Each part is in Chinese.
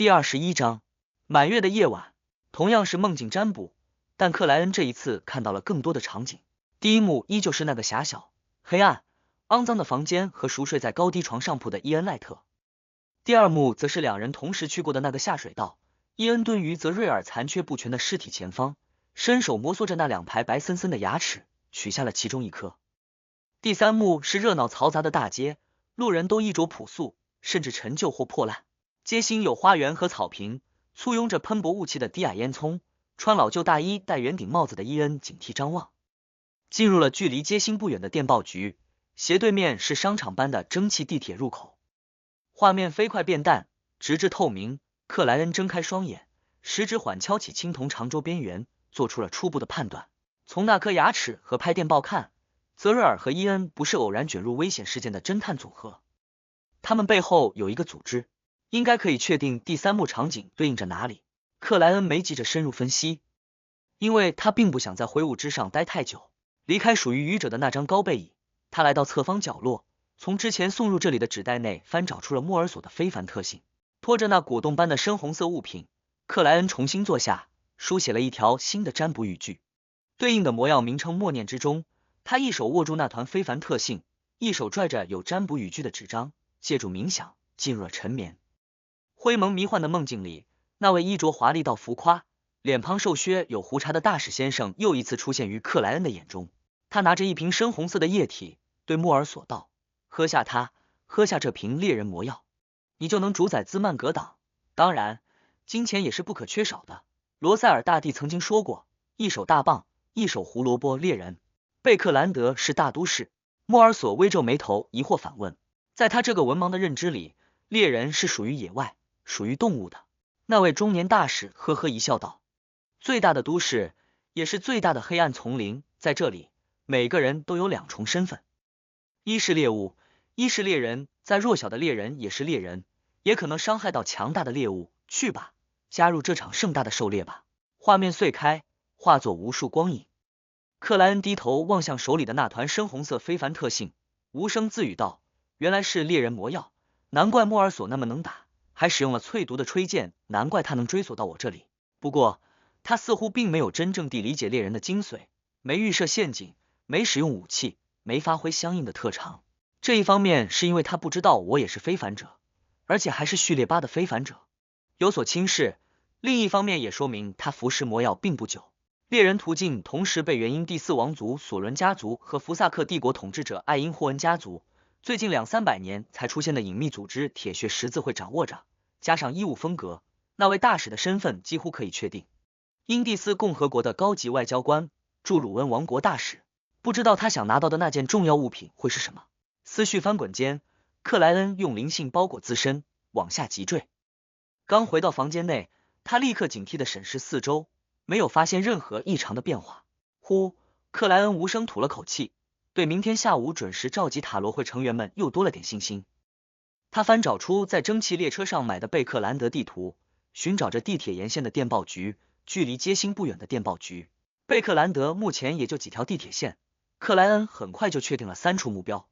第21章，满月的夜晚，同样是梦境占卜，但克莱恩这一次看到了更多的场景。第一幕依旧是那个狭小、黑暗、肮脏的房间和熟睡在高低床上铺的伊恩·赖特。第二幕则是两人同时去过的那个下水道，伊恩蹲于泽瑞尔残缺不全的尸体前方，伸手摩挲着那2排白森森的牙齿，取下了其中一颗。第三幕是热闹嘈杂的大街，路人都衣着朴素，甚至陈旧或破烂。街心有花园和草坪，簇拥着喷薄雾气的低矮烟囱。穿老旧大衣、戴圆顶帽子的伊恩警惕张望，进入了距离街心不远的电报局，斜对面是商场般的蒸汽地铁入口。画面飞快变淡，直至透明。克莱恩睁开双眼，食指缓敲起青铜长桌边缘，做出了初步的判断。从那颗牙齿和拍电报看，泽瑞尔和伊恩不是偶然卷入危险事件的侦探组合，他们背后有一个组织。应该可以确定第三幕场景对应着哪里。克莱恩没急着深入分析，因为他并不想在灰雾之上待太久。离开属于愚者的那张高背椅，他来到侧方角落，从之前送入这里的纸袋内翻找出了莫尔索的非凡特性。拖着那果冻般的深红色物品，克莱恩重新坐下，书写了一条新的占卜语句。对应的魔药名称默念之中，他一手握住那团非凡特性，一手拽着有占卜语句的纸张，借助冥想进入了沉眠。灰蒙迷幻的梦境里，那位衣着华丽到浮夸、脸庞瘦削有胡茬的大使先生又一次出现于克莱恩的眼中。他拿着一瓶深红色的液体，对莫尔索道：“喝下它，喝下这瓶猎人魔药，你就能主宰兹曼格党。当然，金钱也是不可缺少的。罗塞尔大帝曾经说过，一手大棒，一手胡萝卜猎人。贝克兰德是大都市。”莫尔索微皱眉头，疑惑反问：“在他这个文盲的认知里，猎人是属于野外，属于动物的。”那位中年大使呵呵一笑道：“最大的都市，也是最大的黑暗丛林，在这里，每个人都有2重身份，一是猎物，一是猎人。再弱小的猎人也是猎人，也可能伤害到强大的猎物。去吧，加入这场盛大的狩猎吧。”画面碎开，化作无数光影。克莱恩低头望向手里的那团深红色非凡特性，无声自语道：“原来是猎人魔药，难怪莫尔索那么能打，还使用了淬毒的吹剑，难怪他能追索到我这里。不过，他似乎并没有真正地理解猎人的精髓，没预设陷阱，没使用武器，没发挥相应的特长。这一方面是因为他不知道我也是非凡者，而且还是序列8的非凡者，有所轻视。另一方面也说明他服食魔药并不久。猎人途径同时被元婴第4王族索伦家族和福萨克帝国统治者艾因霍恩家族最近200-300年才出现的隐秘组织铁血十字会掌握着，加上衣物风格，那位大使的身份几乎可以确定。英蒂斯共和国的高级外交官，驻鲁温王国大使，不知道他想拿到的那件重要物品会是什么。思绪翻滚间，克莱恩用灵性包裹自身，往下急坠。刚回到房间内，他立刻警惕地审视四周，没有发现任何异常的变化。呼，克莱恩无声吐了口气，对明天下午准时召集塔罗会成员们又多了点信心。他翻找出在蒸汽列车上买的贝克兰德地图，寻找着地铁沿线的电报局，距离街心不远的电报局。贝克兰德目前也就几条地铁线，克莱恩很快就确定了3处目标，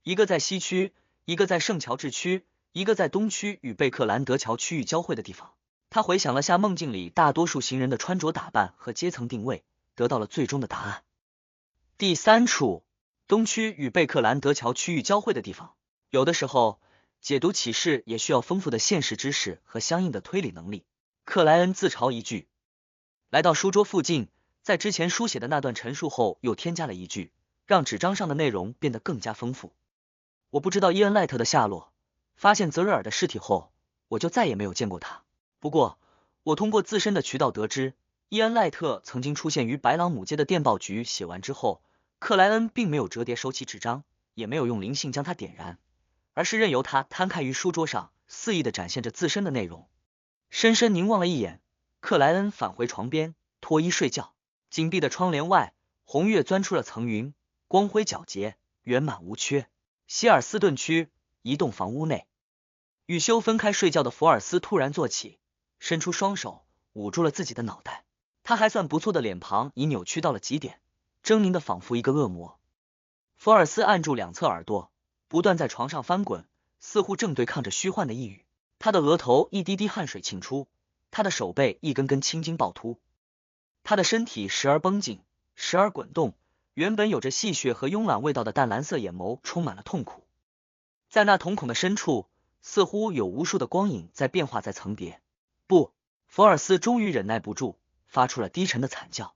一个在西区，一个在圣乔治区，一个在东区与贝克兰德桥区域交汇的地方。他回想了下梦境里大多数行人的穿着打扮和阶层定位，得到了最终的答案。第3处，东区与贝克兰德桥区域交汇的地方。有的时候，解读启示也需要丰富的现实知识和相应的推理能力。克莱恩自嘲一句，来到书桌附近，在之前书写的那段陈述后又添加了一句，让纸张上的内容变得更加丰富。我不知道伊恩·赖特的下落，发现泽瑞尔的尸体后，我就再也没有见过他。不过，我通过自身的渠道得知，伊恩·赖特曾经出现于白朗姆街的电报局。写完之后，克莱恩并没有折叠收起纸张，也没有用灵性将它点燃，而是任由它摊开于书桌上，肆意地展现着自身的内容。深深凝望了一眼，克莱恩返回床边，脱衣睡觉。紧闭的窗帘外，红月钻出了层云，光辉皎洁，圆满无缺。希尔斯顿区一栋房屋内，与修分开睡觉的福尔斯突然坐起，伸出双手捂住了自己的脑袋。他还算不错的脸庞已扭曲到了极点，狰狞的仿佛一个恶魔。福尔斯按住2侧耳朵，不断在床上翻滚，似乎正对抗着虚幻的呓语。他的额头一滴滴汗水沁出，他的手背一根根青筋暴突，他的身体时而绷紧，时而滚动，原本有着戏谑和慵懒味道的淡蓝色眼眸充满了痛苦，在那瞳孔的深处，似乎有无数的光影在变化，在层叠。不，福尔斯终于忍耐不住，发出了低沉的惨叫。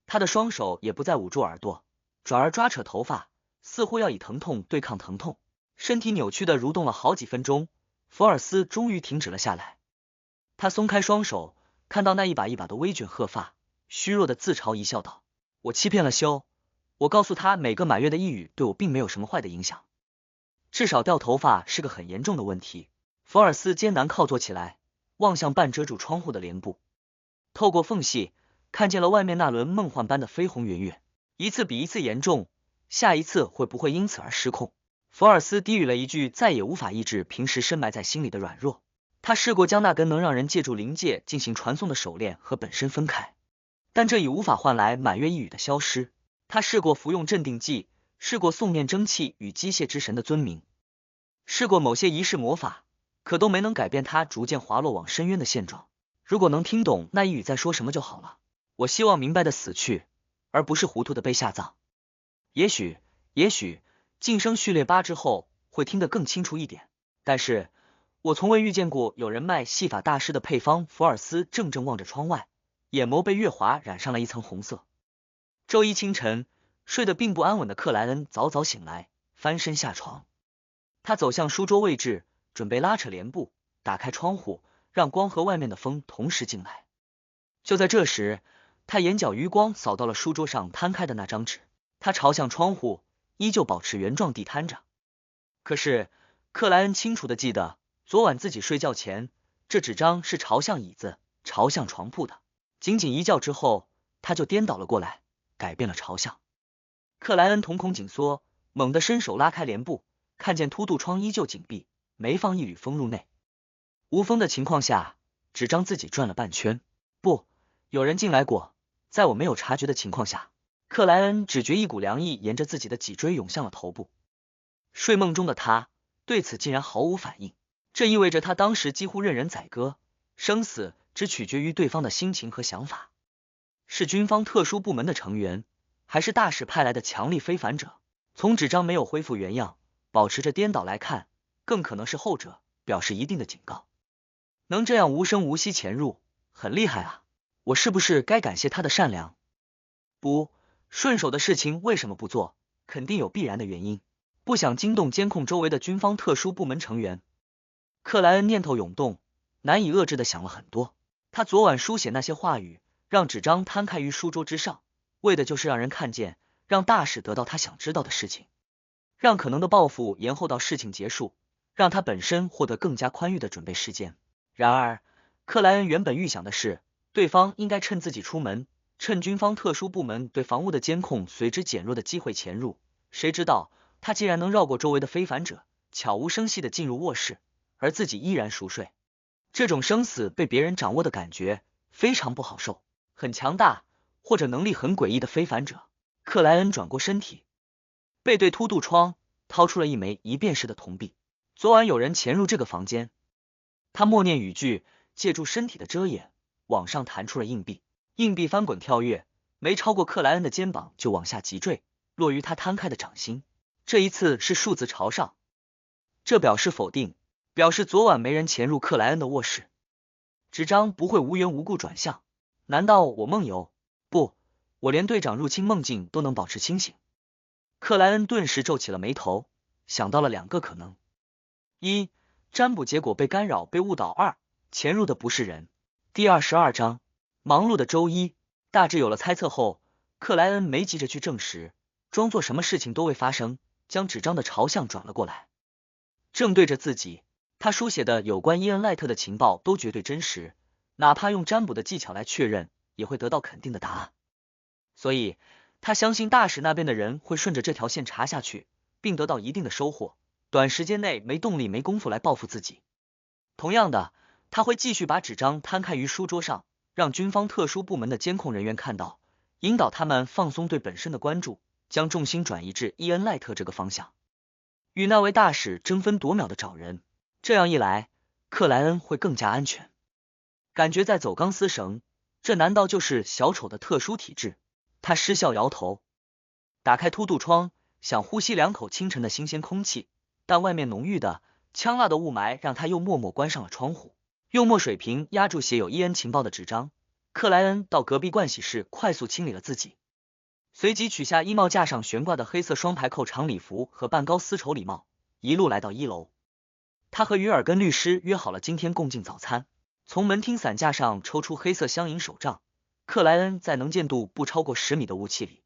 他的双手也不再捂住耳朵，转而抓扯头发，似乎要以疼痛对抗疼痛。身体扭曲的蠕动了好几分钟，福尔斯终于停止了下来。他松开双手，看到那一把一把的微卷褐发，虚弱的自嘲一笑道：“我欺骗了修，我告诉他每个满月的一语对我并没有什么坏的影响。至少掉头发是个很严重的问题。”福尔斯艰难靠坐起来，望向半遮住窗户的帘布，透过缝隙看见了外面那轮梦幻般的绯红圆月，一次比一次严重，下一次会不会因此而失控？福尔斯低语了一句，再也无法抑制平时深埋在心里的软弱。他试过将那根能让人借助灵界进行传送的手链和本身分开，但这已无法换来满月一语的消失。他试过服用镇定剂，试过诵念蒸汽与机械之神的尊名，试过某些仪式魔法，可都没能改变他逐渐滑落往深渊的现状。如果能听懂那一语在说什么就好了。我希望明白的死去，而不是糊涂的被下葬。也许晋升序列8之后会听得更清楚一点，但是我从未遇见过有人卖戏法大师的配方。福尔斯怔怔望着窗外，眼眸被月华染上了一层红色。周一清晨，睡得并不安稳的克莱恩早早醒来，翻身下床。他走向书桌位置，准备拉扯帘布，打开窗户，让光和外面的风同时进来。就在这时，他眼角余光扫到了书桌上摊开的那张纸，他朝向窗户，依旧保持原状地摊着。可是克莱恩清楚地记得，昨晚自己睡觉前，这纸张是朝向椅子、朝向床铺的。仅仅一觉之后，他就颠倒了过来，改变了朝向。克莱恩瞳孔紧缩，猛地伸手拉开帘布，看见凸肚窗依旧紧闭，没放一缕风入内。无风的情况下，纸张自己转了半圈。不，有人进来过。在我没有察觉的情况下，克莱恩只觉一股凉意沿着自己的脊椎涌向了头部。睡梦中的他对此竟然毫无反应，这意味着他当时几乎任人宰割，生死只取决于对方的心情和想法。是军方特殊部门的成员，还是大使派来的强力非凡者？从纸张没有恢复原样，保持着颠倒来看，更可能是后者，表示一定的警告。能这样无声无息潜入，很厉害啊！我是不是该感谢他的善良？不，顺手的事情为什么不做？肯定有必然的原因。不想惊动监控周围的军方特殊部门成员。克莱恩念头涌动，难以遏制的想了很多。他昨晚书写那些话语，让纸张摊开于书桌之上，为的就是让人看见，让大使得到他想知道的事情，让可能的报复延后到事情结束，让他本身获得更加宽裕的准备时间。然而克莱恩原本预想的是，对方应该趁自己出门，趁军方特殊部门对房屋的监控随之减弱的机会潜入，谁知道他竟然能绕过周围的非凡者，悄无声息地进入卧室，而自己依然熟睡。这种生死被别人掌握的感觉非常不好受。很强大或者能力很诡异的非凡者。克莱恩转过身体，背对凸肚窗，掏出了一枚一便士的铜币。昨晚有人潜入这个房间。他默念语句，借助身体的遮掩，往上弹出了硬币。硬币翻滚跳跃，没超过克莱恩的肩膀就往下急坠，落于他摊开的掌心。这一次是数字朝上，这表示否定，表示昨晚没人潜入克莱恩的卧室。纸张不会无缘无故转向。难道我梦游？不，我连队长入侵梦境都能保持清醒。克莱恩顿时皱起了眉头，想到了2个可能：一，占卜结果被干扰被误导；二，潜入的不是人。第22章，忙碌的周一。大致有了猜测后，克莱恩没急着去证实，装作什么事情都未发生，将纸张的朝向转了过来，正对着自己。他书写的有关伊恩赖特的情报都绝对真实，哪怕用占卜的技巧来确认，也会得到肯定的答案。所以他相信大使那边的人会顺着这条线查下去，并得到一定的收获，短时间内没动力没功夫来报复自己。同样的，他会继续把纸张摊开于书桌上，让军方特殊部门的监控人员看到，引导他们放松对本身的关注，将重心转移至伊恩赖特这个方向，与那位大使争分夺秒的找人。这样一来，克莱恩会更加安全。感觉在走钢丝绳，这难道就是小丑的特殊体质？他失笑摇头，打开凸肚窗，想呼吸2口清晨的新鲜空气，但外面浓郁的、呛辣的雾霾让他又默默关上了窗户。用墨水瓶压住写有伊恩情报的纸张，克莱恩到隔壁盥洗室快速清理了自己，随即取下衣帽架上悬挂的黑色双排扣长礼服和半高丝绸礼帽，一路来到1楼。他和于尔根律师约好了今天共进早餐。从门厅伞架上抽出黑色镶银手杖，克莱恩在能见度不超过10米的雾气里，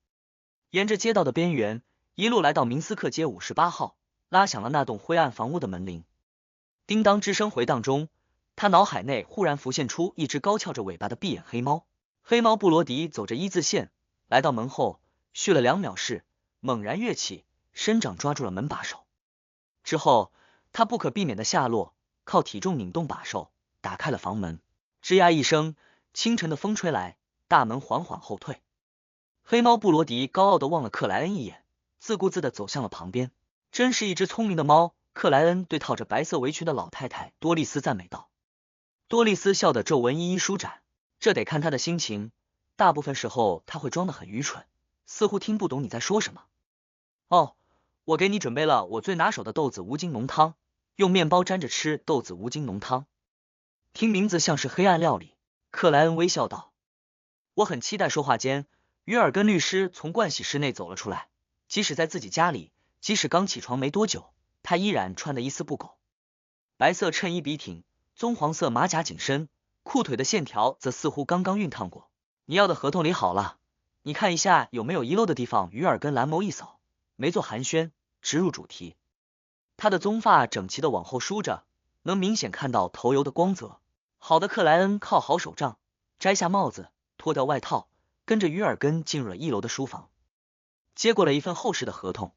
沿着街道的边缘一路来到明斯克街58号，拉响了那栋灰暗房屋的门铃。叮当之声回荡中，他脑海内忽然浮现出一只高翘着尾巴的闭眼黑猫。黑猫布罗迪走着一字线来到门后，续了2秒式，猛然跃起，伸掌抓住了门把手。之后他不可避免的下落，靠体重拧动把手，打开了房门。吱呀一声，清晨的风吹来，大门缓缓后退。黑猫布罗迪高傲地望了克莱恩一眼，自顾自地走向了旁边。真是一只聪明的猫，克莱恩对套着白色围裙的老太太多丽丝赞美道。多丽丝笑得皱纹一一舒展，这得看她的心情，大部分时候她会装得很愚蠢，似乎听不懂你在说什么。哦，我给你准备了我最拿手的豆子无筋浓汤，用面包沾着吃豆子无筋浓汤。听名字像是黑暗料理，克莱恩微笑道。我很期待。说话间，于尔根律师从盥洗室内走了出来，即使在自己家里，即使刚起床没多久，他依然穿得一丝不苟。白色衬衣笔挺，棕黄色马甲紧身，裤腿的线条则似乎刚刚熨烫过。你要的合同理好了，你看一下有没有遗漏的地方。于尔根蓝眸一扫，没做寒暄，直入主题。他的棕发整齐的往后梳着，能明显看到头油的光泽。好的，克莱恩靠好手杖，摘下帽子，脱掉外套，跟着于尔根进入了1楼的书房，接过了一份厚实的合同。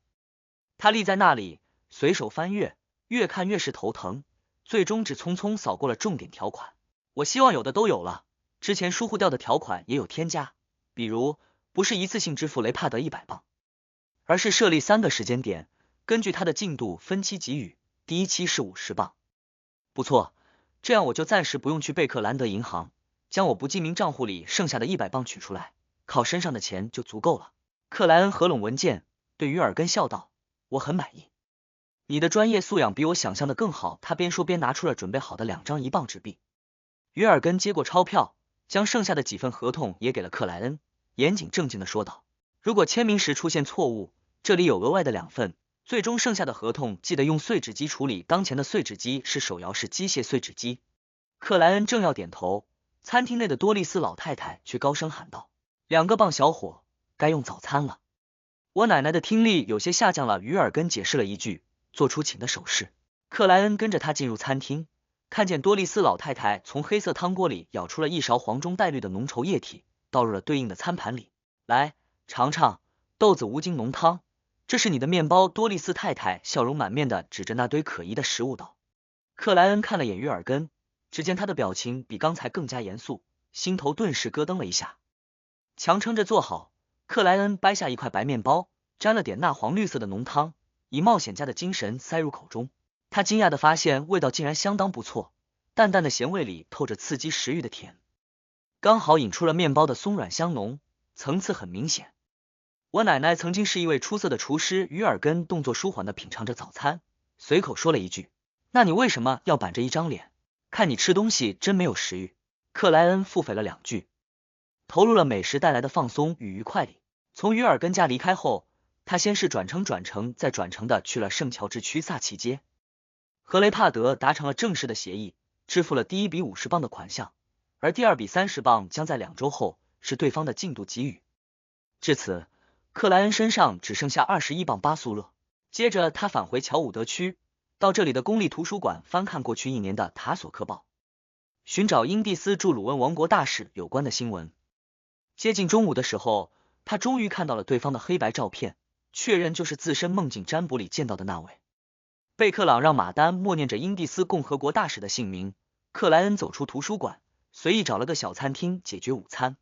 他立在那里，随手翻阅，越看越是头疼，最终只匆匆扫过了重点条款。我希望有的都有了，之前疏忽掉的条款也有添加，比如不是一次性支付雷帕德100磅，而是设立3个时间点，根据他的进度分期给予，第一期是50磅。不错，这样我就暂时不用去贝克兰德银行，将我不记名账户里剩下的100磅取出来，靠身上的钱就足够了。克莱恩合拢文件，对于尔根笑道，我很满意，你的专业素养比我想象的更好。他边说边拿出了准备好的2张1磅纸币。于尔根接过钞票，将剩下的几份合同也给了克莱恩，严谨正经的说道，如果签名时出现错误，这里有额外的2份，最终剩下的合同记得用碎纸机处理，当前的碎纸机是手摇式机械碎纸机。克莱恩正要点头，餐厅内的多丽丝老太太却高声喊道：“2个磅，小伙，该用早餐了。”我奶奶的听力有些下降了，于尔根解释了一句，做出请的手势。克莱恩跟着他进入餐厅，看见多丽丝老太太从黑色汤锅里舀出了一勺黄中带绿的浓稠液体，倒入了对应的餐盘里。来，尝尝豆子无筋浓汤，这是你的面包。多丽丝太太笑容满面的指着那堆可疑的食物道。克莱恩看了眼于尔根，只见他的表情比刚才更加严肃，心头顿时咯噔了一下。强撑着坐好，克莱恩掰下一块白面包，沾了点蜡黄绿色的浓汤，以冒险家的精神塞入口中。他惊讶地发现味道竟然相当不错，淡淡的咸味里透着刺激食欲的甜，刚好引出了面包的松软香浓，层次很明显。我奶奶曾经是一位出色的厨师。于尔根动作舒缓地品尝着早餐，随口说了一句，那你为什么要板着一张脸？看你吃东西真没有食欲。克莱恩腹诽了2句，投入了美食带来的放松与愉快里。从于尔根家离开后，他先是转乘再转乘的去了圣乔治区萨奇街，和雷帕德达成了正式的协议，支付了第一笔50磅的款项，而第2笔30磅将在2周后，是对方的进度给予。至此，克莱恩身上只剩下21磅8苏勒。接着他返回乔伍德区，到这里的公立图书馆翻看过去1年的塔索克报，寻找英蒂斯驻鲁汶王国大使有关的新闻。接近中午的时候，他终于看到了对方的黑白照片，确认就是自身梦境占卜里见到的那位。贝克朗让马丹默念着英蒂斯共和国大使的姓名。克莱恩走出图书馆，随意找了个小餐厅解决午餐。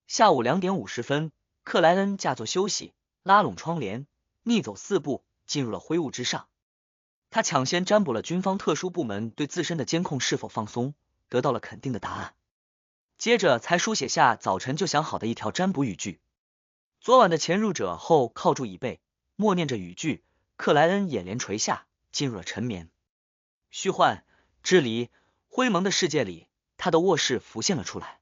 下午2点50分，克莱恩驾坐休息，拉拢窗帘，逆走4步，进入了灰雾之上。他抢先占卜了军方特殊部门对自身的监控是否放松，得到了肯定的答案。接着才书写下早晨就想好的一条占卜语句。昨晚的潜入者后靠住椅背，默念着语句，克莱恩眼帘垂下，进入了沉眠。虚幻、支离、灰蒙的世界里，他的卧室浮现了出来。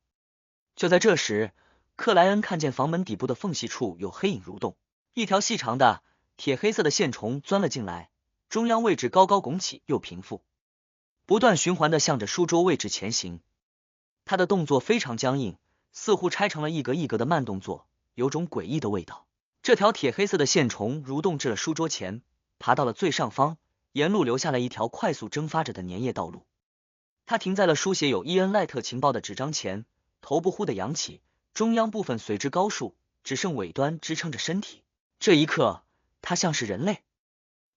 就在这时，克莱恩看见房门底部的缝隙处有黑影蠕动，一条细长的铁黑色的线虫钻了进来，中央位置高高拱起又平复，不断循环的向着书桌位置前行。他的动作非常僵硬，似乎拆成了一格一格的慢动作，有种诡异的味道。这条铁黑色的线虫蠕动至了书桌前，爬到了最上方，沿路留下了一条快速蒸发着的粘液道路。他停在了书写有伊恩·赖特情报的纸张前，头部忽地扬起，中央部分随之高竖，只剩尾端支撑着身体。这一刻，他像是人类。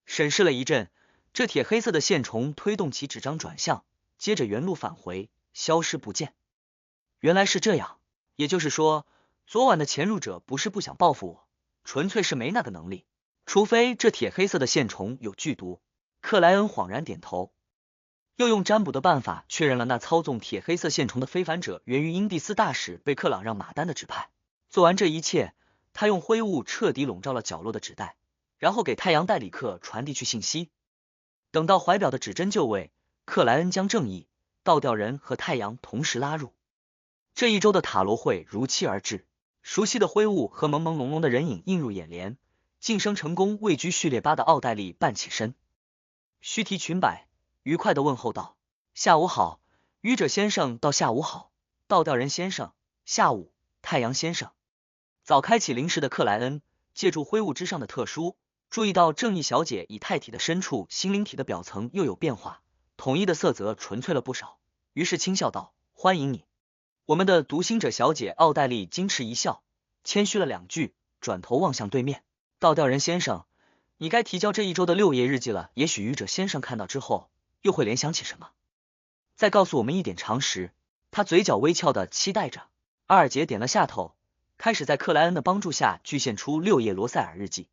审视了一阵，这铁黑色的线虫推动起纸张转向，接着原路返回，消失不见。原来是这样，也就是说，昨晚的潜入者不是不想报复我，纯粹是没那个能力，除非这铁黑色的线虫有剧毒。克莱恩恍然点头，又用占卜的办法确认了那操纵铁黑色线虫的非凡者源于英蒂斯大使贝克朗让马丹的指派。做完这一切，他用灰雾彻底笼罩了角落的纸袋，然后给太阳代理克传递去信息。等到怀表的指针就位，克莱恩将正义、倒吊人和太阳同时拉入。这一周的塔罗会如期而至，熟悉的灰雾和朦朦胧胧的人影映入眼帘。晋升成功位居序列8的奥黛丽半起身，须提裙摆，愉快地问候道：下午好，愚者先生。到下午好，倒吊人先生。下午，太阳先生。早开启灵视的克莱恩借助灰雾之上的特殊，注意到正义小姐以太体的深处心灵体的表层又有变化，统一的色泽纯粹了不少，于是轻笑道：欢迎你。我们的独行者小姐。奥黛丽矜持一笑，谦虚了2句，转头望向对面。倒吊人先生，你该提交这一周的6页日记了，也许愚者先生看到之后又会联想起什么，再告诉我们一点常识。他嘴角微翘的期待着。阿尔杰点了下头，开始在克莱恩的帮助下具现出6页罗塞尔日记。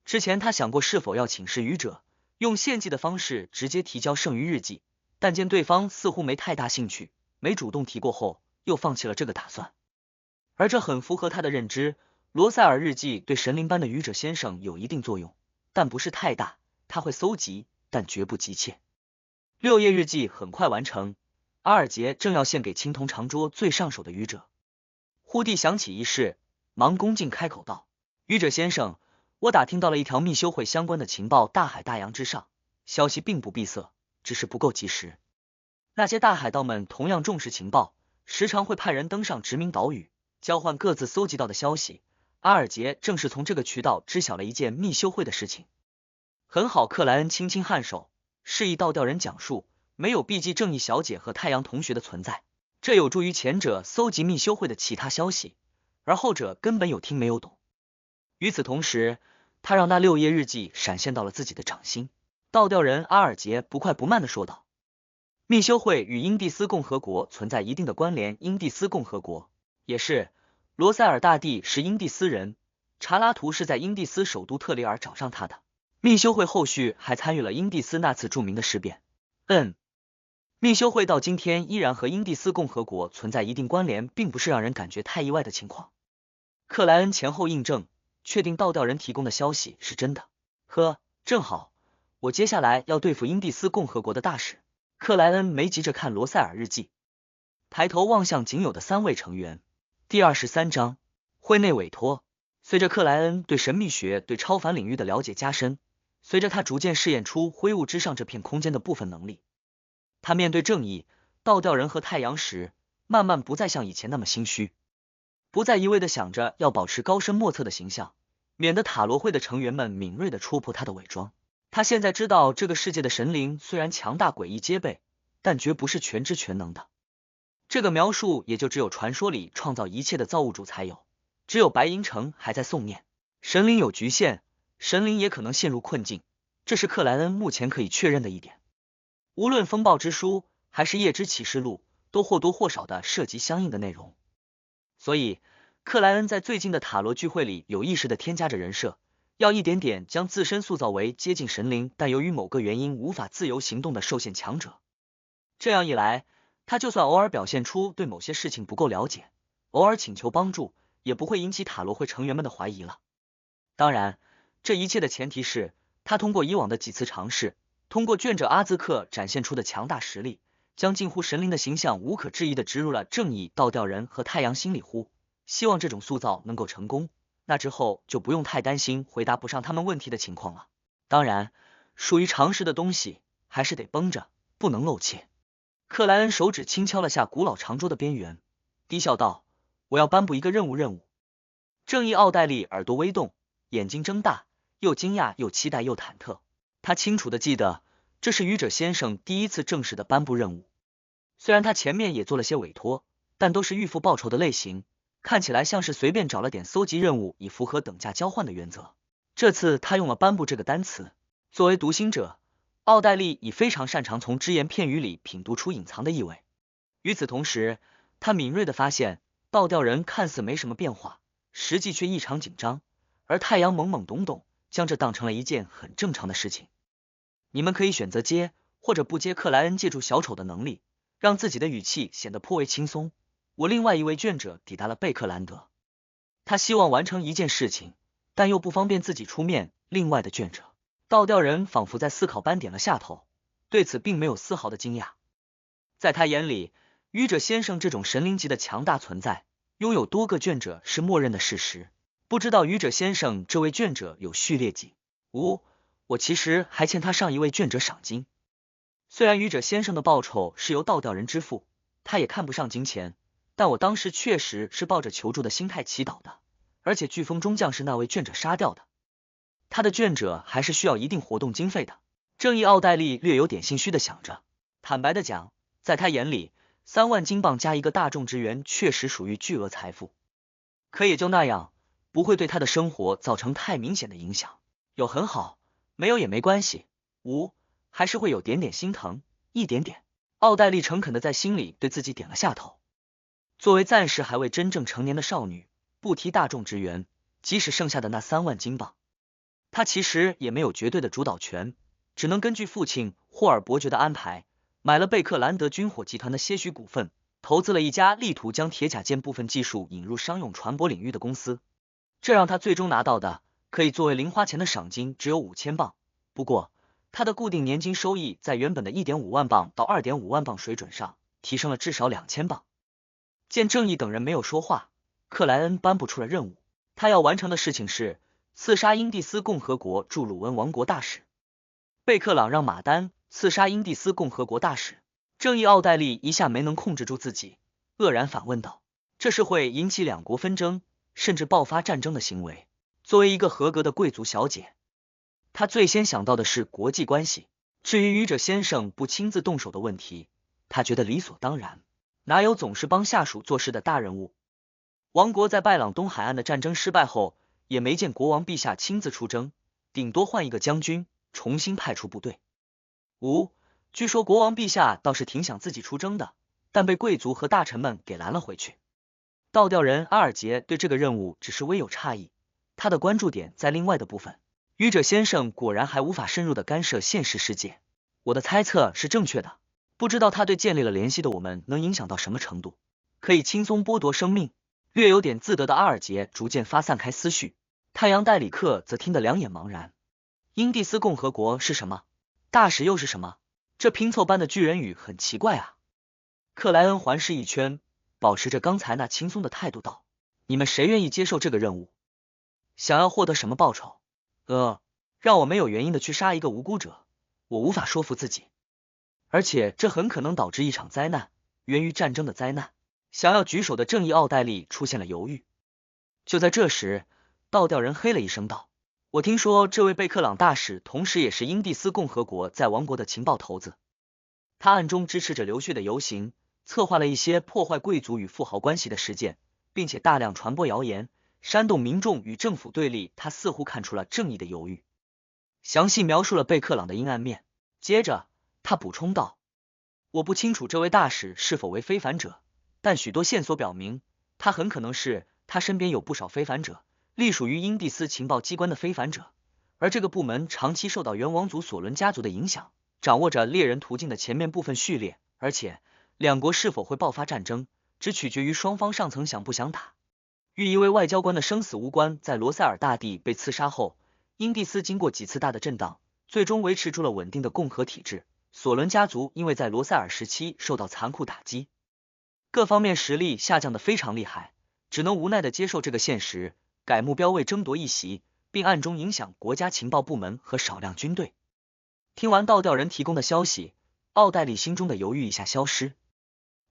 之前他想过是否要请示愚者，用献祭的方式直接提交剩余日记，但见对方似乎没太大兴趣，没主动提过后，又放弃了这个打算。而这很符合他的认知，罗塞尔日记对神灵般的愚者先生有一定作用，但不是太大，他会搜集，但绝不急切。6页日记很快完成，阿尔杰正要献给青铜长桌最上手的愚者，忽地想起一事，忙恭敬开口道：愚者先生，我打听到了一条密修会相关的情报，大海大洋之上，消息并不闭塞，只是不够及时。那些大海盗们同样重视情报，时常会派人登上殖民岛屿，交换各自搜集到的消息。阿尔杰正是从这个渠道知晓了一件密修会的事情。很好，克莱恩轻轻颔首，示意倒吊人讲述，没有避忌正义小姐和太阳同学的存在，这有助于前者搜集密修会的其他消息，而后者根本有听没有懂。与此同时，他让那6页日记闪现到了自己的掌心。倒吊人阿尔杰不快不慢地说道：密修会与英蒂斯共和国存在一定的关联，英蒂斯共和国也是罗塞尔大帝是英蒂斯人，查拉图是在英蒂斯首都特里尔找上他的。密修会后续还参与了英蒂斯那次著名的事变。密修会到今天依然和英蒂斯共和国存在一定关联，并不是让人感觉太意外的情况。克莱恩前后印证，确定倒吊人提供的消息是真的。呵，正好，我接下来要对付英蒂斯共和国的大使。克莱恩没急着看罗塞尔日记，抬头望向仅有的3位成员。第23章，会内委托。随着克莱恩对神秘学、对超凡领域的了解加深，随着他逐渐试验出灰雾之上这片空间的部分能力，他面对正义、倒吊人和太阳时，慢慢不再像以前那么心虚，不再一味的想着要保持高深莫测的形象，免得塔罗会的成员们敏锐的戳破他的伪装。他现在知道，这个世界的神灵虽然强大诡异皆备，但绝不是全知全能的。这个描述也就只有传说里创造一切的造物主才有，只有白银城还在诵念。神灵有局限，神灵也可能陷入困境，这是克莱恩目前可以确认的一点。无论风暴之书还是夜之启示录，都或多或少的涉及相应的内容。所以克莱恩在最近的塔罗聚会里有意识的添加着人设，要一点点将自身塑造为接近神灵，但由于某个原因无法自由行动的受限强者。这样一来，他就算偶尔表现出对某些事情不够了解，偶尔请求帮助，也不会引起塔罗会成员们的怀疑了。当然，这一切的前提是他通过以往的几次尝试，通过卷者阿兹克展现出的强大实力，将近乎神灵的形象无可置疑的植入了正义、倒吊人和太阳心里乎。希望这种塑造能够成功，那之后就不用太担心回答不上他们问题的情况了。当然，属于常识的东西还是得绷着，不能露怯。克莱恩手指轻敲了下古老长桌的边缘，低笑道：“我要颁布一个任务。”正义奥黛丽耳朵微动，眼睛睁大，又惊讶又期待又忐忑。他清楚的记得，这是愚者先生第一次正式的颁布任务。虽然他前面也做了些委托，但都是预付报酬的类型，看起来像是随便找了点搜集任务以符合等价交换的原则。这次他用了颁布这个单词。作为读心者，奥黛丽已非常擅长从只言片语里品读出隐藏的意味。与此同时，他敏锐的发现，倒吊人看似没什么变化，实际却异常紧张，而太阳懵懵懂懂，将这当成了一件很正常的事情。你们可以选择接或者不接。克莱恩借助小丑的能力，让自己的语气显得颇为轻松。我另外一位卷者抵达了贝克兰德，他希望完成一件事情，但又不方便自己出面。另外的卷者倒吊人仿佛在思考般点了下头，对此并没有丝毫的惊讶。在他眼里，愚者先生这种神灵级的强大存在，拥有多个卷者是默认的事实。不知道愚者先生这位卷者有序列几？我其实还欠他上一位卷者赏金。虽然愚者先生的报酬是由倒吊人支付，他也看不上金钱，但我当时确实是抱着求助的心态祈祷的，而且飓风中将是那位卷者杀掉的。他的卷者还是需要一定活动经费的。正义奥黛丽略有点心虚的想着，坦白的讲，在他眼里，3万金镑加一个大众职员确实属于巨额财富，可也就那样，不会对他的生活造成太明显的影响。有很好，没有也没关系，还是会有点点心疼，一点点。奥黛丽诚恳的在心里对自己点了下头。作为暂时还未真正成年的少女，不提大众职员，即使剩下的那3万金镑，她其实也没有绝对的主导权，只能根据父亲霍尔伯爵的安排，买了贝克兰德军火集团的些许股份，投资了一家力图将铁甲舰部分技术引入商用船舶领域的公司。这让他最终拿到的可以作为零花钱的赏金只有5000镑，不过他的固定年金收益在原本的 1.5 万镑到 2.5 万镑水准上提升了至少2000镑。见正义等人没有说话，克莱恩颁布出了任务。他要完成的事情是刺杀英蒂斯共和国驻鲁文王国大使。贝克朗让马丹刺杀英蒂斯共和国大使。正义奥黛丽一下没能控制住自己，愕然反问道：“这是会引起两国纷争，甚至爆发战争的行为。作为一个合格的贵族小姐，她最先想到的是国际关系。至于愚者先生不亲自动手的问题，她觉得理所当然。哪有总是帮下属做事的大人物？王国在拜朗东海岸的战争失败后，也没见国王陛下亲自出征，顶多换一个将军，重新派出部队。据说国王陛下倒是挺想自己出征的，但被贵族和大臣们给拦了回去。倒吊人阿尔杰对这个任务只是微有诧异，他的关注点在另外的部分。愚者先生果然还无法深入的干涉现实世界，我的猜测是正确的。不知道他对建立了联系的我们能影响到什么程度，可以轻松剥夺生命。略有点自得的阿尔杰逐渐发散开思绪，太阳戴里克则听得两眼茫然。英蒂斯共和国是什么？大使又是什么？这拼凑般的巨人语很奇怪啊。克莱恩环视一圈，保持着刚才那轻松的态度道：“你们谁愿意接受这个任务？想要获得什么报酬？让我没有原因的去杀一个无辜者，我无法说服自己。而且这很可能导致一场灾难，源于战争的灾难。”想要举手的正义奥黛丽出现了犹豫。就在这时，倒吊人嘿了一声道：“我听说这位贝克朗大使同时也是英蒂斯共和国在王国的情报头子，他暗中支持着流血的游行，策划了一些破坏贵族与富豪关系的事件，并且大量传播谣言，煽动民众与政府对立。他似乎看出了正义的犹豫，详细描述了贝克朗的阴暗面。接着他补充道：“我不清楚这位大使是否为非凡者，但许多线索表明，他很可能是。他身边有不少非凡者，隶属于英蒂斯情报机关的非凡者，而这个部门长期受到元王族索伦家族的影响，掌握着猎人途径的前面部分序列，而且两国是否会爆发战争，只取决于双方上层想不想打。与一位外交官的生死无关。在罗塞尔大帝被刺杀后，英蒂斯经过几次大的震荡，最终维持住了稳定的共和体制。索伦家族因为在罗塞尔时期受到残酷打击，各方面实力下降的非常厉害，只能无奈的接受这个现实，改目标为争夺一席，并暗中影响国家情报部门和少量军队。听完倒吊人提供的消息，奥黛丽心中的犹豫一下消失，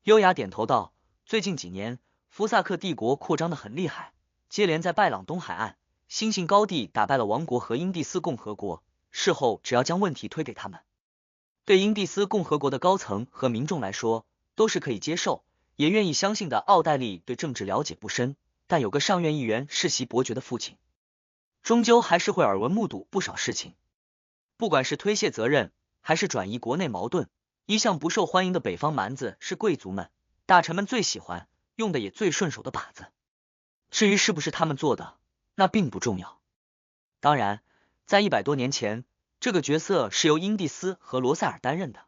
优雅点头道：最近几年福萨克帝国扩张的很厉害，接连在拜朗东海岸、星星高地打败了王国和英蒂斯共和国，事后只要将问题推给他们，对英蒂斯共和国的高层和民众来说都是可以接受也愿意相信的。奥黛丽对政治了解不深，但有个上院议员世袭伯爵的父亲，终究还是会耳闻目睹不少事情。不管是推卸责任还是转移国内矛盾，一向不受欢迎的北方蛮子是贵族们、大臣们最喜欢用的也最顺手的靶子。至于是不是他们做的，那并不重要。当然，在100多年前，这个角色是由英蒂斯和罗塞尔担任的。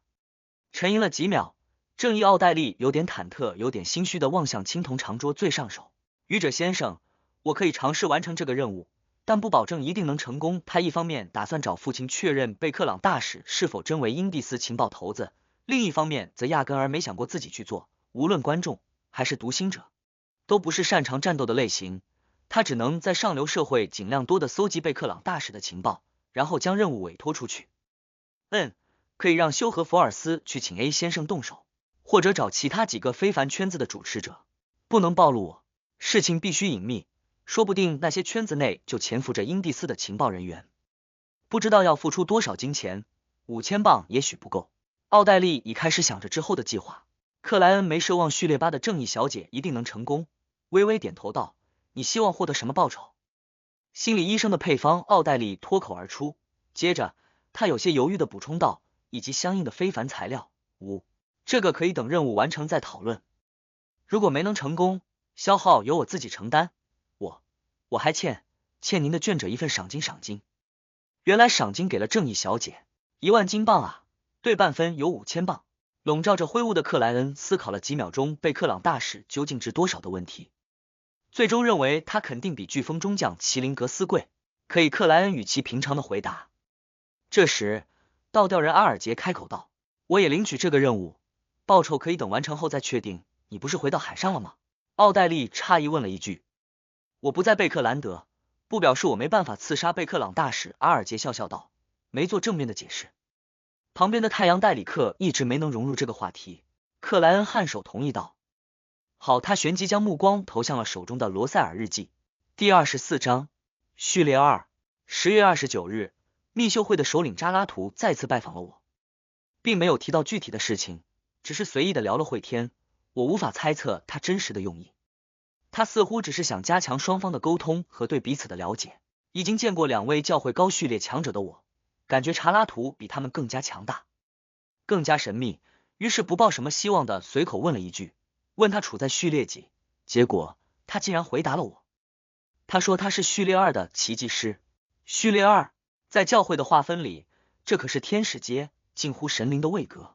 沉吟了几秒，正义奥黛丽有点忐忑有点心虚的望向青铜长桌最上手。愚者先生，我可以尝试完成这个任务，但不保证一定能成功。他一方面打算找父亲确认贝克朗大使是否真为英蒂斯情报头子，另一方面则压根儿没想过自己去做。无论观众还是读心者，都不是擅长战斗的类型，他只能在上流社会尽量多的搜集贝克朗大使的情报，然后将任务委托出去。可以让休和福尔斯去请 A 先生动手，或者找其他几个非凡圈子的主持者，不能暴露我，事情必须隐秘，说不定那些圈子内就潜伏着英蒂斯的情报人员。不知道要付出多少金钱，5000镑也许不够。奥黛丽已开始想着之后的计划。克莱恩没奢望序列8的正义小姐一定能成功，微微点头道：你希望获得什么报酬？心理医生的配方，奥黛丽脱口而出，接着她有些犹豫的补充道，以及相应的非凡材料。这个可以等任务完成再讨论。如果没能成功，消耗由我自己承担。我还欠您的卷者一份赏金。原来赏金给了正义小姐1万金镑啊，对半分有5000镑。笼罩着灰雾的克莱恩思考了几秒钟贝克朗大使究竟值多少的问题，最终认为他肯定比飓风中将麒麟格斯贵。可以克莱恩语气平常的回答。这时倒吊人阿尔杰开口道：我也领取这个任务，报酬可以等完成后再确定。你不是回到海上了吗？奥黛丽诧异问了一句。我不在贝克兰德，不表示我没办法刺杀贝克朗大使。阿尔杰笑笑道，没做正面的解释。旁边的太阳戴里克一直没能融入这个话题。克莱恩颔首同意道。好，他旋即将目光投向了手中的罗塞尔日记。第24章序列2。10月29日，密修会的首领扎拉图再次拜访了我，并没有提到具体的事情，只是随意的聊了会天。我无法猜测他真实的用意，他似乎只是想加强双方的沟通和对彼此的了解。已经见过2位教会高序列强者的我，感觉查拉图比他们更加强大，更加神秘，于是不抱什么希望的随口问了一句，问他处在序列几，结果他竟然回答了我。他说他是序列2的奇迹师。序列2，在教会的划分里，这可是天使阶，近乎神灵的位格。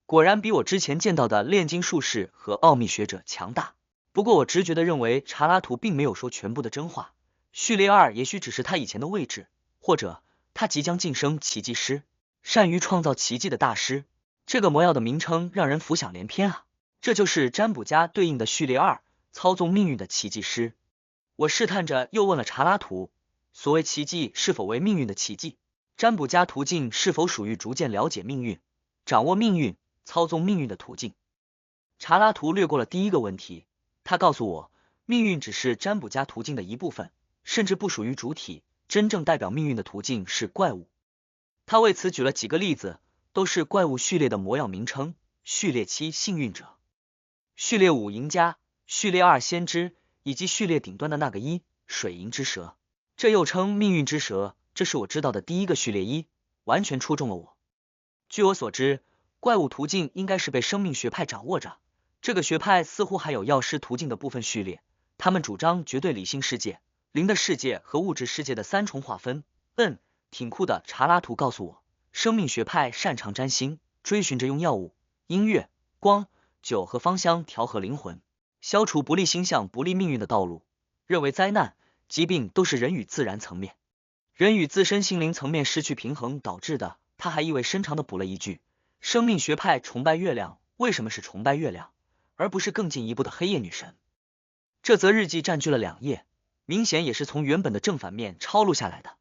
果然比我之前见到的炼金术士和奥秘学者强大。不过我直觉的认为查拉图并没有说全部的真话，序列2也许只是他以前的位置，或者他即将晋升奇迹师，善于创造奇迹的大师。这个魔药的名称让人浮想联翩啊！这就是占卜家对应的序列2，操纵命运的奇迹师。我试探着又问了查拉图，所谓奇迹是否为命运的奇迹？占卜家途径是否属于逐渐了解命运、掌握命运、操纵命运的途径？查拉图略过了第一个问题，他告诉我，命运只是占卜家途径的一部分，甚至不属于主体，真正代表命运的途径是怪物。他为此举了几个例子，都是怪物序列的魔药名称：序列7幸运者，序列5赢家，序列2先知，以及序列顶端的那个1水银之蛇，这又称命运之蛇。这是我知道的第一个序列1，完全戳中了我。据我所知，怪物途径应该是被生命学派掌握着，这个学派似乎还有药师途径的部分序列，他们主张绝对理性世界，灵的世界和物质世界的三重划分。挺酷的。查拉图告诉我，生命学派擅长占星，追寻着用药物、音乐、光、酒和芳香调和灵魂，消除不利星象、不利命运的道路，认为灾难、疾病都是人与自然层面、人与自身心灵层面失去平衡导致的。他还意味深长的补了一句，生命学派崇拜月亮，为什么是崇拜月亮，而不是更进一步的黑夜女神？这则日记占据了2页，明显也是从原本的正反面抄录下来的，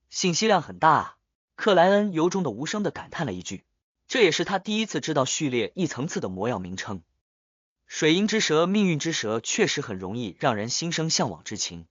信息量很大啊。克莱恩由衷的无声的感叹了一句，这也是他第一次知道序列一层次的魔药名称。水银之蛇、命运之蛇确实很容易让人心生向往之情，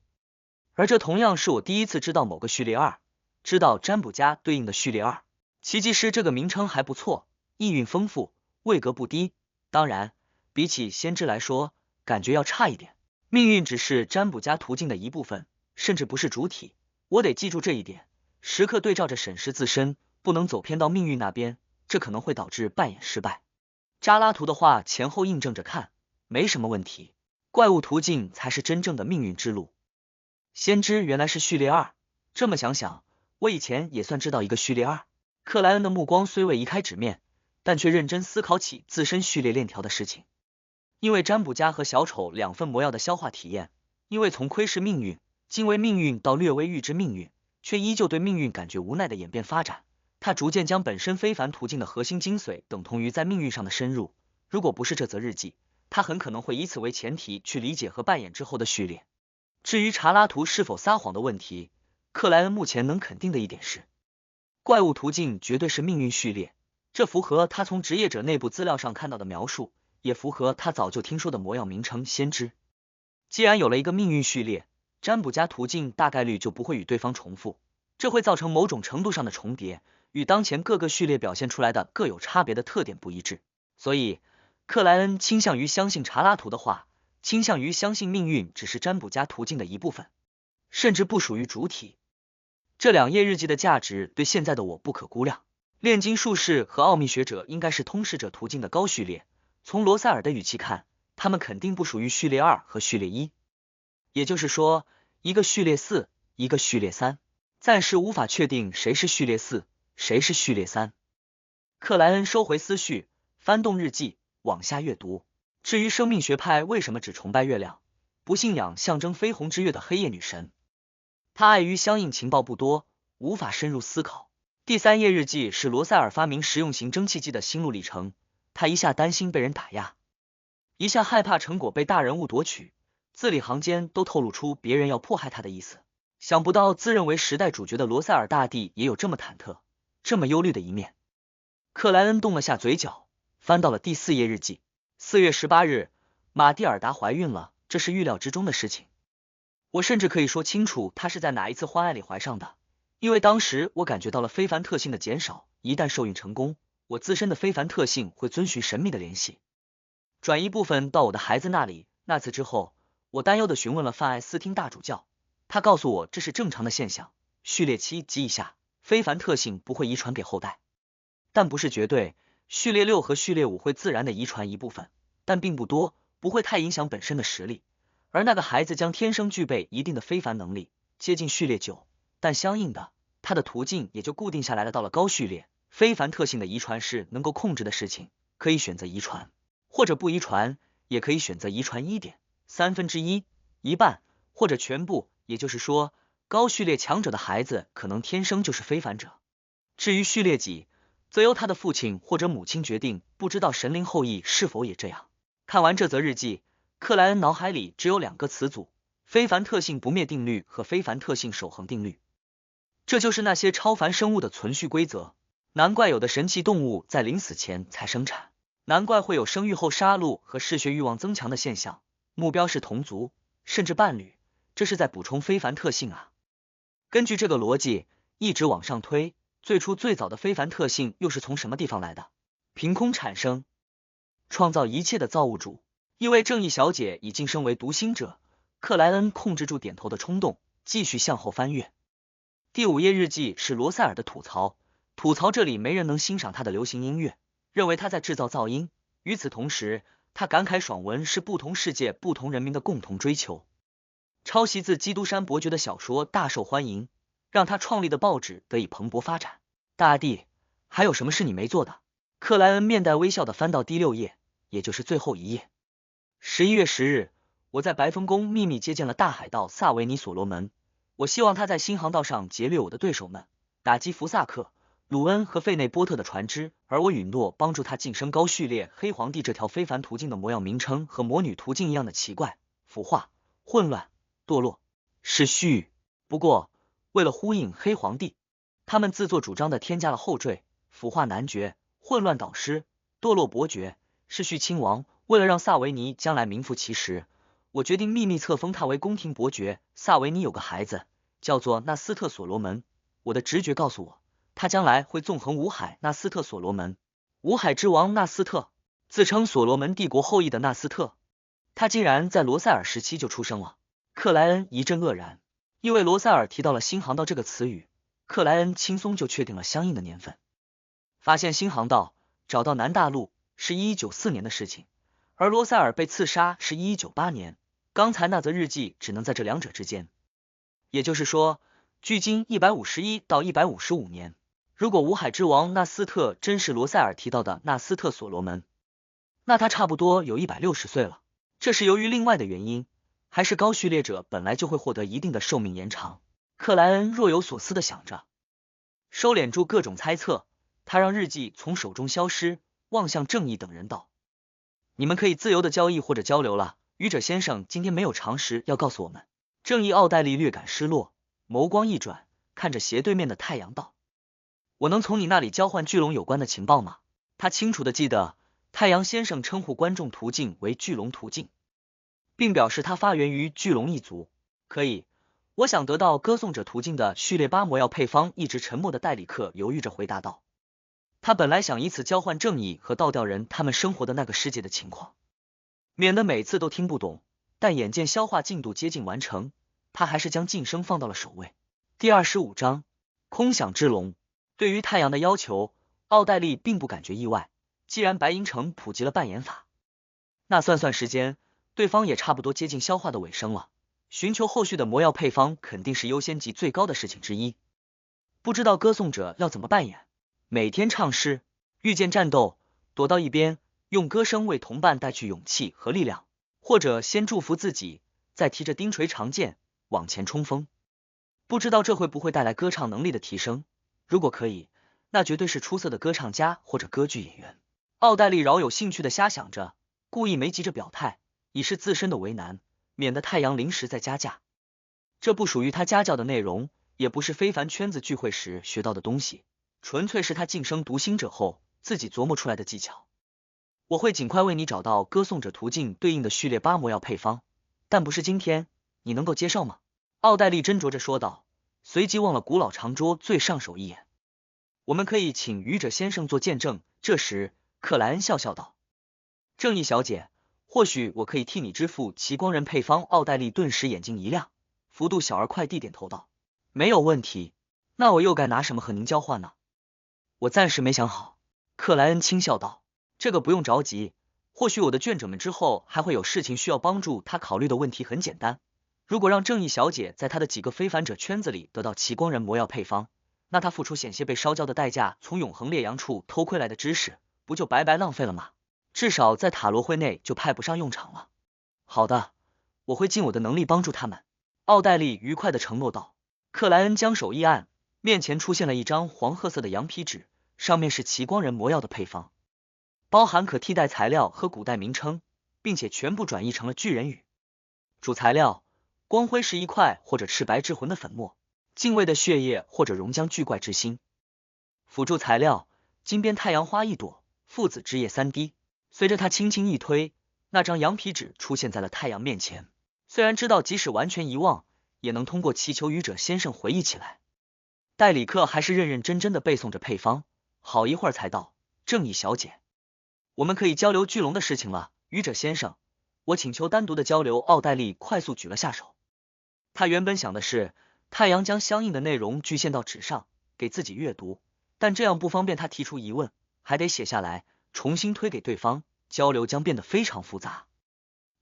而这同样是我第一次知道某个序列2，知道占卜家对应的序列2。奇迹师这个名称还不错，意蕴丰富，位格不低，当然比起先知来说感觉要差一点。命运只是占卜家途径的一部分，甚至不是主体，我得记住这一点，时刻对照着审视自身，不能走偏到命运那边，这可能会导致扮演失败。扎拉图的话前后印证着看，没什么问题，怪物途径才是真正的命运之路。先知原来是序列2，这么想想，我以前也算知道一个序列2。克莱恩的目光虽未移开纸面，但却认真思考起自身序列链条的事情。因为占卜家和小丑2份魔药的消化体验，因为从窥视命运、敬畏命运到略微预知命运，却依旧对命运感觉无奈的演变发展，他逐渐将本身非凡途径的核心精髓等同于在命运上的深入。如果不是这则日记，他很可能会以此为前提去理解和扮演之后的序列。至于查拉图是否撒谎的问题，克莱恩目前能肯定的一点是，怪物途径绝对是命运序列，这符合他从职业者内部资料上看到的描述，也符合他早就听说的魔药名称先知。既然有了一个命运序列，占卜家途径大概率就不会与对方重复，这会造成某种程度上的重叠，与当前各个序列表现出来的各有差别的特点不一致。所以克莱恩倾向于相信查拉图的话，倾向于相信命运只是占卜家途径的一部分，甚至不属于主体。这2页日记的价值对现在的我不可估量。炼金术士和奥秘学者应该是通识者途径的高序列，从罗塞尔的语气看，他们肯定不属于序列2和序列1，也就是说，一个序列4，一个序列3，暂时无法确定谁是序列4，谁是序列3。克莱恩收回思绪，翻动日记，往下阅读。至于生命学派为什么只崇拜月亮，不信仰象征绯红之月的黑夜女神，他碍于相应情报不多，无法深入思考。第3页日记是罗塞尔发明实用型蒸汽机的心路历程，他一下担心被人打压，一下害怕成果被大人物夺取，字里行间都透露出别人要迫害他的意思。想不到自认为时代主角的罗塞尔大帝也有这么忐忑、这么忧虑的一面。克莱恩动了下嘴角，翻到了第4页日记。4月18日，玛蒂尔达怀孕了，这是预料之中的事情。我甚至可以说清楚她是在哪一次欢爱里怀上的，因为当时我感觉到了非凡特性的减少，一旦受孕成功，我自身的非凡特性会遵循神秘的联系，转移部分到我的孩子那里。那次之后，我担忧地询问了范艾斯汀大主教，他告诉我这是正常的现象，序列7及以下非凡特性不会遗传给后代，但不是绝对，序列6和序列5会自然的遗传一部分，但并不多，不会太影响本身的实力，而那个孩子将天生具备一定的非凡能力，接近序列9，但相应的，他的途径也就固定下来了。到了高序列，非凡特性的遗传是能够控制的事情，可以选择遗传，或者不遗传，也可以选择遗传1/3、一半，或者全部，也就是说，高序列强者的孩子可能天生就是非凡者。至于序列几，则由他的父亲或者母亲决定，不知道神灵后裔是否也这样。看完这则日记，克莱恩脑海里只有2个词组：非凡特性不灭定律和非凡特性守恒定律。这就是那些超凡生物的存续规则，难怪有的神奇动物在临死前才生产，难怪会有生育后杀戮和嗜血欲望增强的现象，目标是同族，甚至伴侣，这是在补充非凡特性啊。根据这个逻辑，一直往上推，最早的非凡特性又是从什么地方来的？凭空产生，创造一切的造物主。因为正义小姐已晋升为读心者，克莱恩控制住点头的冲动，继续向后翻阅。第5页日记是罗塞尔的吐槽，这里没人能欣赏他的流行音乐，认为他在制造噪音。与此同时，他感慨爽文是不同世界不同人民的共同追求。抄袭自基督山伯爵的小说大受欢迎，让他创立的报纸得以蓬勃发展。大帝，还有什么是你没做的？克莱恩面带微笑的翻到第6页，也就是最后一页。11月10日，我在白风宫秘密接见了大海盗萨维尼所罗门。我希望他在新航道上劫掠我的对手们，打击福萨克、鲁恩和费内波特的船只，而我允诺帮助他晋升高序列黑皇帝这条非凡途径的模样名称和魔女途径一样的奇怪、腐化、混乱、堕落、是虚。不过，为了呼应黑皇帝，他们自作主张的添加了后缀：腐化男爵、混乱导师、堕落伯爵、世序亲王。为了让萨维尼将来名副其实，我决定秘密册封他为宫廷伯爵。萨维尼有个孩子，叫做纳斯特所罗门。我的直觉告诉我，他将来会纵横五海。纳斯特所罗门，五海之王纳斯特，自称所罗门帝国后裔的纳斯特，他竟然在罗塞尔时期就出生了。克莱恩一阵愕然，因为罗塞尔提到了新航道这个词语，克莱恩轻松就确定了相应的年份。发现新航道，找到南大陆是1194年的事情，而罗塞尔被刺杀是1198年。刚才那则日记只能在这两者之间，也就是说，距今151到155年。如果五海之王纳斯特真是罗塞尔提到的纳斯特所罗门，那他差不多有160岁了。这是由于另外的原因，还是高序列者本来就会获得一定的寿命延长？克莱恩若有所思地想着，收敛住各种猜测，他让日记从手中消失，望向正义等人道：你们可以自由的交易或者交流了。愚者先生今天没有常识要告诉我们。正义奥黛丽略感失落，眸光一转，看着斜对面的太阳道：我能从你那里交换巨龙有关的情报吗？他清楚的记得太阳先生称呼观众途径为巨龙途径，并表示它发源于巨龙一族。可以，我想得到歌颂者途径的序列8魔药配方。一直沉默的戴里克犹豫着回答道，他本来想以此交换正义和倒吊人他们生活的那个世界的情况，免得每次都听不懂，但眼见消化进度接近完成，他还是将晋升放到了首位。第25章空想之龙。对于太阳的要求，奥黛丽并不感觉意外，既然白银城普及了扮演法，那算时间，对方也差不多接近消化的尾声了，寻求后续的魔药配方肯定是优先级最高的事情之一。不知道歌颂者要怎么扮演？每天唱诗，遇见战斗躲到一边，用歌声为同伴带去勇气和力量，或者先祝福自己，再提着钉锤长剑往前冲锋。不知道这会不会带来歌唱能力的提升？如果可以，那绝对是出色的歌唱家或者歌剧演员。奥黛丽饶有兴趣的瞎想着，故意没急着表态，以示自身的为难，免得太阳临时再加价。这不属于他家教的内容，也不是非凡圈子聚会时学到的东西，纯粹是他晋升读心者后自己琢磨出来的技巧。我会尽快为你找到歌颂者途径对应的序列8魔药配方，但不是今天，你能够接受吗？奥黛丽斟酌着说道，随即望了古老长桌最上手一眼。我们可以请愚者先生做见证。这时克莱恩笑笑道，正义小姐，或许我可以替你支付奇光人配方。奥黛丽顿时眼睛一亮，幅度小而快地点头道，没有问题。那我又该拿什么和您交换呢？我暂时没想好。克莱恩轻笑道，这个不用着急，或许我的眷者们之后还会有事情需要帮助。他考虑的问题很简单，如果让正义小姐在他的几个非凡者圈子里得到奇光人魔药配方，那他付出险些被烧焦的代价，从永恒烈阳处偷窥来的知识，不就白白浪费了吗？至少在塔罗会内就派不上用场了。好的，我会尽我的能力帮助他们。奥黛丽愉快地承诺道。克莱恩将手一按，面前出现了一张黄褐色的羊皮纸，上面是奇光人魔药的配方，包含可替代材料和古代名称，并且全部转译成了巨人语。主材料：光辉石一块或者赤白之魂的粉末，敬畏的血液或者熔浆巨怪之心。辅助材料：金边太阳花1朵，附子之叶3滴。随着他轻轻一推，那张羊皮纸出现在了太阳面前。虽然知道即使完全遗忘，也能通过祈求愚者先生回忆起来。戴里克还是认认真真的背诵着配方，好一会儿才道，正义小姐，我们可以交流巨龙的事情了。愚者先生，我请求单独的交流。奥黛丽快速举了下手。他原本想的是太阳将相应的内容具现到纸上给自己阅读，但这样不方便他提出疑问，还得写下来重新推给对方，交流将变得非常复杂。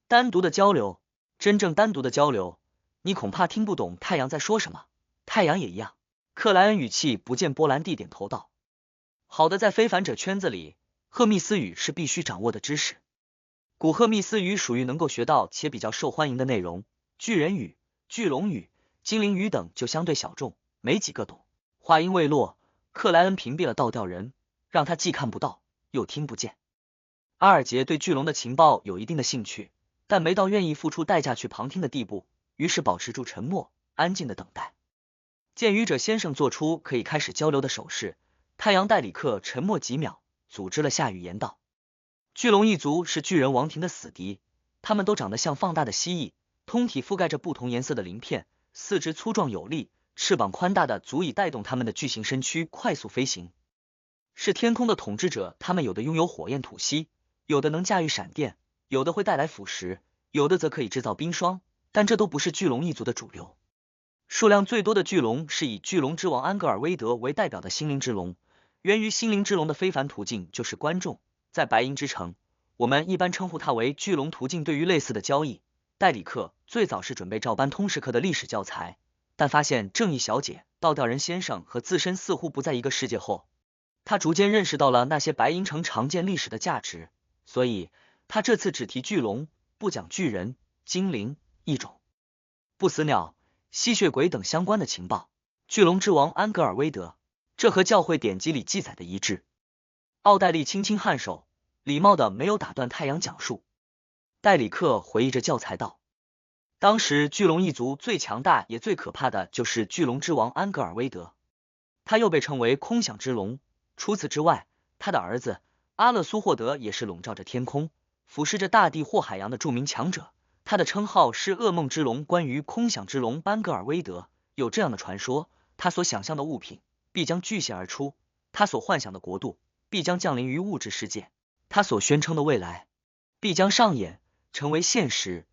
单独的交流，真正单独的交流，你恐怕听不懂太阳在说什么。太阳也一样。克莱恩语气不见波澜地点头道。好的，在非凡者圈子里，赫密斯语是必须掌握的知识。古赫密斯语属于能够学到且比较受欢迎的内容，巨人语、巨龙语、精灵语等就相对小众，没几个懂。话音未落，克莱恩屏蔽了倒吊人，让他既看不到又听不见。阿尔杰对巨龙的情报有一定的兴趣，但没到愿意付出代价去旁听的地步，于是保持住沉默，安静的等待。见愚者先生做出可以开始交流的手势，太阳戴里克沉默几秒，组织了下语言道：巨龙一族是巨人王庭的死敌，他们都长得像放大的蜥蜴，通体覆盖着不同颜色的鳞片，四肢粗壮有力，翅膀宽大的足以带动他们的巨型身躯快速飞行。是天空的统治者，他们有的拥有火焰吐息，有的能驾驭闪电，有的会带来腐蚀，有的则可以制造冰霜，但这都不是巨龙一族的主流。数量最多的巨龙是以巨龙之王安格尔威德为代表的心灵之龙，源于心灵之龙的非凡途径就是观众，在白银之城，我们一般称呼它为巨龙途径。对于类似的交易，戴里克最早是准备照搬通识课的历史教材，但发现正义小姐、倒吊人先生和自身似乎不在一个世界后，他逐渐认识到了那些白银城常见历史的价值，所以他这次只提巨龙，不讲巨人、精灵、异种、不死鸟、吸血鬼等相关的情报。巨龙之王安格尔威德，这和教会典籍里记载的一致。奥黛丽轻轻颔首，礼貌的没有打断太阳讲述。戴里克回忆着教材道：当时巨龙一族最强大也最可怕的就是巨龙之王安格尔威德，他又被称为空想之龙。除此之外，他的儿子阿勒苏霍德也是笼罩着天空，俯视着大地或海洋的著名强者，他的称号是噩梦之龙。关于空想之龙班格尔威德，有这样的传说：他所想象的物品必将巨现而出，他所幻想的国度必将降临于物质世界，他所宣称的未来必将上演，成为现实。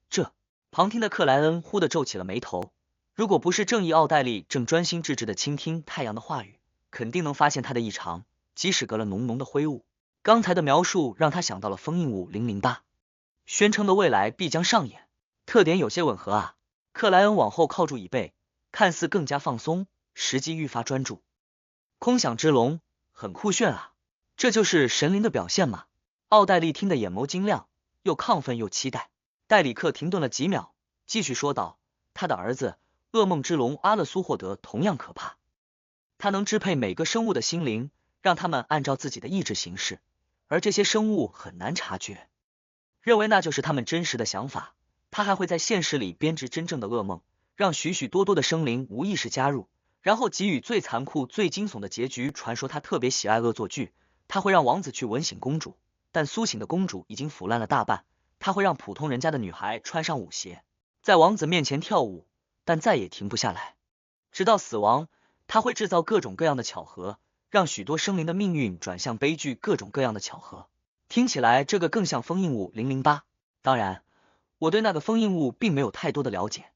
旁听的克莱恩忽地皱起了眉头，如果不是正义奥黛丽正专心致志地倾听太阳的话语，肯定能发现他的异常，即使隔了浓浓的灰雾。刚才的描述让他想到了封印物008，宣称的未来必将上演，特点有些吻合啊。克莱恩往后靠住椅背，看似更加放松，实际愈发专注。空想之龙很酷炫啊，这就是神灵的表现吗？奥黛丽听得眼眸晶亮，又亢奋又期待。戴里克停顿了几秒，继续说道：他的儿子噩梦之龙阿勒苏霍德同样可怕，他能支配每个生物的心灵，让他们按照自己的意志行事，而这些生物很难察觉，认为那就是他们真实的想法。他还会在现实里编织真正的噩梦，让许许多多的生灵无意识加入，然后给予最残酷最惊悚的结局。传说他特别喜爱恶作剧，他会让王子去吻醒公主，但苏醒的公主已经腐烂了大半。他会让普通人家的女孩穿上舞鞋，在王子面前跳舞，但再也停不下来，直到死亡。他会制造各种各样的巧合，让许多生灵的命运转向悲剧。各种各样的巧合，听起来这个更像封印物008。当然，我对那个封印物并没有太多的了解。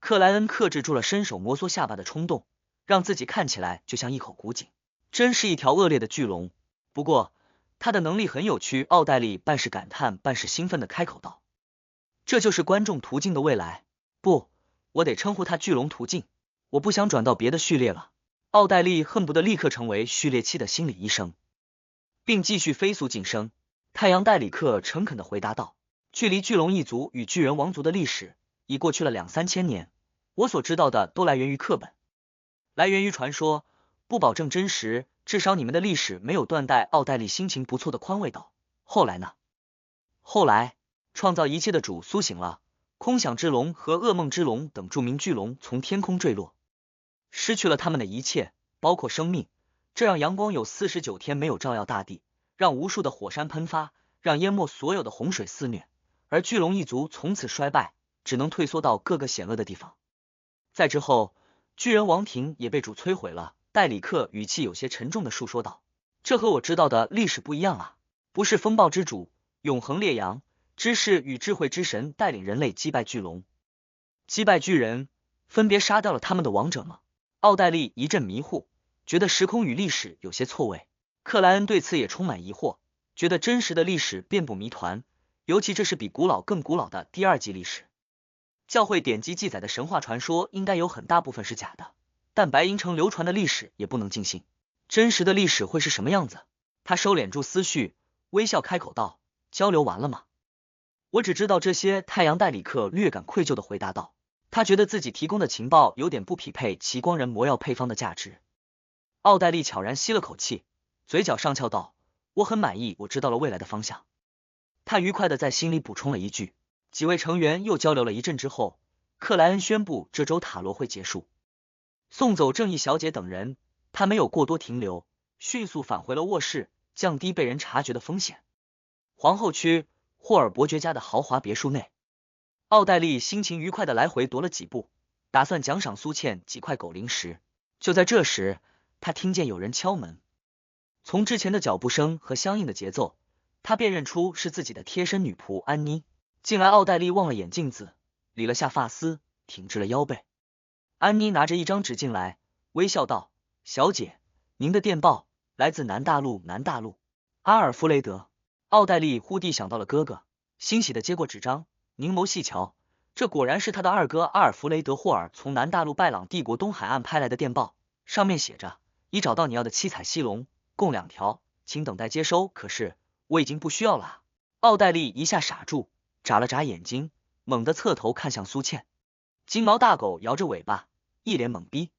克莱恩克制住了伸手摩挲下巴的冲动，让自己看起来就像一口古井，真是一条恶劣的巨龙。不过他的能力很有趣。奥黛丽半是感叹半是兴奋的开口道：这就是观众途径的未来。不，我得称呼它巨龙途径，我不想转到别的序列了。奥黛丽恨不得立刻成为序列7的心理医生，并继续飞速晋升。太阳戴里克诚恳地回答道：距离巨龙一族与巨人王族的历史已过去了2、3千年，我所知道的都来源于课本，来源于传说，不保证真实，至少你们的历史没有断代。奥黛丽心情不错的宽慰道：后来呢？后来，创造一切的主苏醒了，空想之龙和噩梦之龙等著名巨龙从天空坠落，失去了他们的一切，包括生命，这让阳光有49天没有照耀大地，让无数的火山喷发，让淹没所有的洪水肆虐，而巨龙一族从此衰败，只能退缩到各个险恶的地方。再之后，巨人王庭也被主摧毁了。戴里克语气有些沉重的述说道：这和我知道的历史不一样啊，不是风暴之主、永恒烈阳、知识与智慧之神带领人类击败巨龙、击败巨人，分别杀掉了他们的王者吗？奥黛丽一阵迷糊，觉得时空与历史有些错位。克莱恩对此也充满疑惑，觉得真实的历史遍布谜团，尤其这是比古老更古老的第2纪历史。教会典籍记载的神话传说应该有很大部分是假的，但白银城流传的历史也不能尽信。真实的历史会是什么样子？他收敛住思绪，微笑开口道：交流完了吗？我只知道这些。太阳代理克略感愧疚的回答道，他觉得自己提供的情报有点不匹配奇光人魔药配方的价值。奥黛丽悄然吸了口气，嘴角上翘道：我很满意，我知道了未来的方向。他愉快的在心里补充了一句。几位成员又交流了一阵之后，克莱恩宣布这周塔罗会结束，送走正义小姐等人。他没有过多停留，迅速返回了卧室，降低被人察觉的风险。皇后区霍尔伯爵家的豪华别墅内，奥黛丽心情愉快的来回踱了几步，打算奖赏苏茜几块狗零食。就在这时，她听见有人敲门。从之前的脚步声和相应的节奏，她辨认出是自己的贴身女仆安妮。进来，奥黛丽望了眼镜子，理了下发丝，挺直了腰背。安妮拿着一张纸进来，微笑道：小姐，您的电报来自南大陆。南大陆，阿尔弗雷德。奥黛丽忽地想到了哥哥，欣喜的接过纸张，凝眸细瞧，这果然是他的二哥阿尔弗雷德·霍尔从南大陆拜朗帝国东海岸拍来的电报，上面写着：已找到你要的七彩犀龙，共2条，请等待接收。可是我已经不需要了啊。奥黛丽一下傻住，眨了眨眼睛，猛地侧头看向苏茜。金毛大狗摇着尾巴，一脸懵逼。